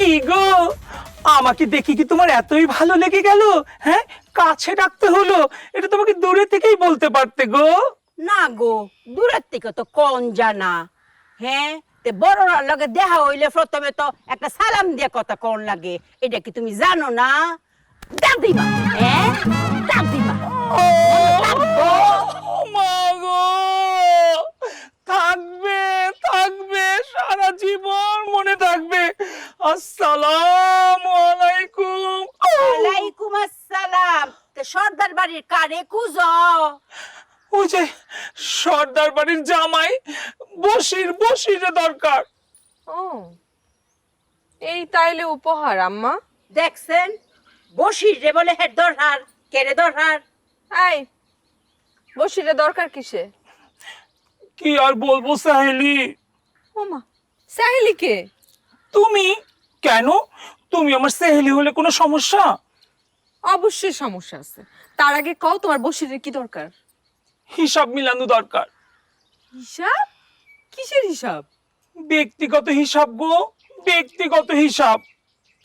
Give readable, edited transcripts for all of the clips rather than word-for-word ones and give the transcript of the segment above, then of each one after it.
কি গো, আমাকে দেখি কি তোমার এতই ভালো লেগে গেল? হ্যাঁ, কাছে ডাকতে হলো, এটা তোমাকে দূরে থেকেই বলতে পারতে গো। না গো, দূরের থেকে তো কোন জানা। হ্যাঁ, তে বড়রার লগে দেখা হইলে প্রথমে তো একটা সালাম দিয়ে কথা কোন লাগে, এটা কি তুমি জানো না? দাদিমা, হ্যাঁ দাদিমা। ও মা গো, থাকবে থাকবে, সারা জীবন মনে থাকবে। আসসালামু আলাইকুম। ওয়ালাইকুম আসসালাম। তে সর্দার বাড়ির কারে কুজো? ওই যে সর্দার বাড়ির জামাই বসিরে দরকার। ও, এই তাইলে উপহার আম্মা। দেখছেন, বসির রে বলে হের দরহার, কেরে দরহার? এই বসিরে দরকার কিসে? কি আর বলবো সাহেলি। ওমা, সাহেলিকে? তুমি কেন, তুমি আমার সাহেলি হলে কোনো সমস্যা? অবশ্যই সমস্যা আছে। তার আগে কও তোমার বসিরের কি দরকার? হিসাব মিলানো দরকার। হিসাব? কিসের হিসাব? ব্যক্তিগত হিসাব গো, ব্যক্তিগত হিসাব।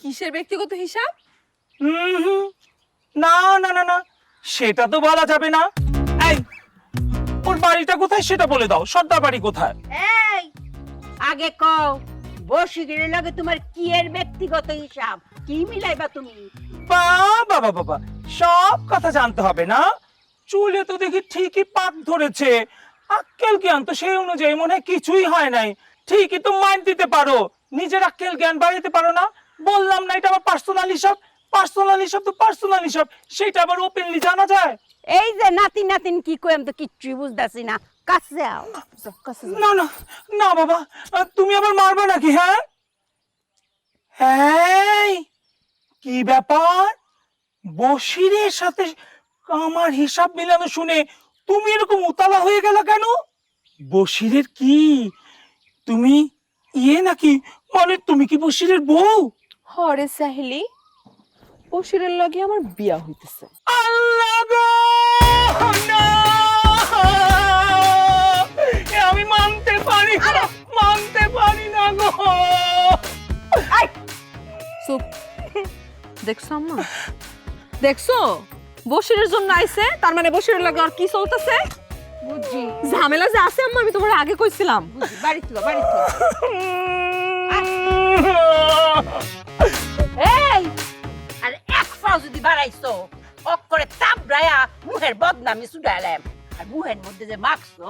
কিসের ব্যক্তিগত হিসাব? হুম, না না না না, সেটা তো বলা যাবে না। এই, ওর বাড়িটা কোথায় সেটা বলে দাও, সর্দার বাড়ি কোথায়? এই, আগে কও, বসিরের লগে তোমার কি এর ব্যক্তিগত হিসাব? কি মিলাইবা তুমি? বাবা বাবা বাবা, সব কথা জানতে হবে না। চুলে তো দেখি ঠিকই পাক ধরেছে, আক্কেল জ্ঞান তো সেই অনুযায়ী মনে হয় কিছুই হয় নাই। ঠিকই তো মাইন্ড দিতে পারো, নিজের আক্কেল জ্ঞান বাড়াইতে পারো না। বললাম না এটা আমার পার্সোনাল হিসাব, পার্সোনাল হিসাব তো পার্সোনাল হিসাব, সেটা আবার ওপেনলি জানা যায়। এই যে নাতিন নাতিন কি কই, আমি তো কিচ্ছুই বুঝতাছি না। কাছে আও, কাছে যাও। না না না বাবা, তুমি আবার মারবে নাকি? হ্যাঁ হ্যাঁ, কি ব্যাপার, বশিরের সাথে আমার হিসাব মিলানো শুনে তুমি এরকম উতালা হয়ে গেল কেন? বশিরের কি তুমি নাকি, মানে তুমি কি বশিরের বউ? হরে সাহেলি, বসিরের লগে আমার বিয়া হইতেছে। আল্লাহ গো, না! এ আমি মানতে পারি না, মানতে পারি না গো। চুপ। দেখছো আম্মা, দেখছো বসিরের জন্য আইছে, তার মানে বসিরের লগে আর কি চলতেছে? বুঝছি, ঝামেলা যে আছে আম্মা, আমি তোমার আগে কইছিলাম। বুঝছি। বাড়ি তুলো, বাড়ি তুলো। এই, আর এক ফাও যদি বাড়াইছো, অক করে তাবড়ায়া মুহের বদনামি ছুড়াইলাম। আর মুহের মধ্যে যে মাখছো,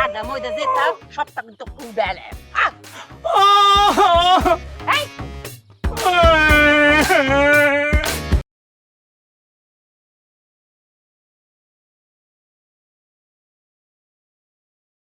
আদা ময়দা যেটা সবটা কিন্তু উড়াইলাম। আহ!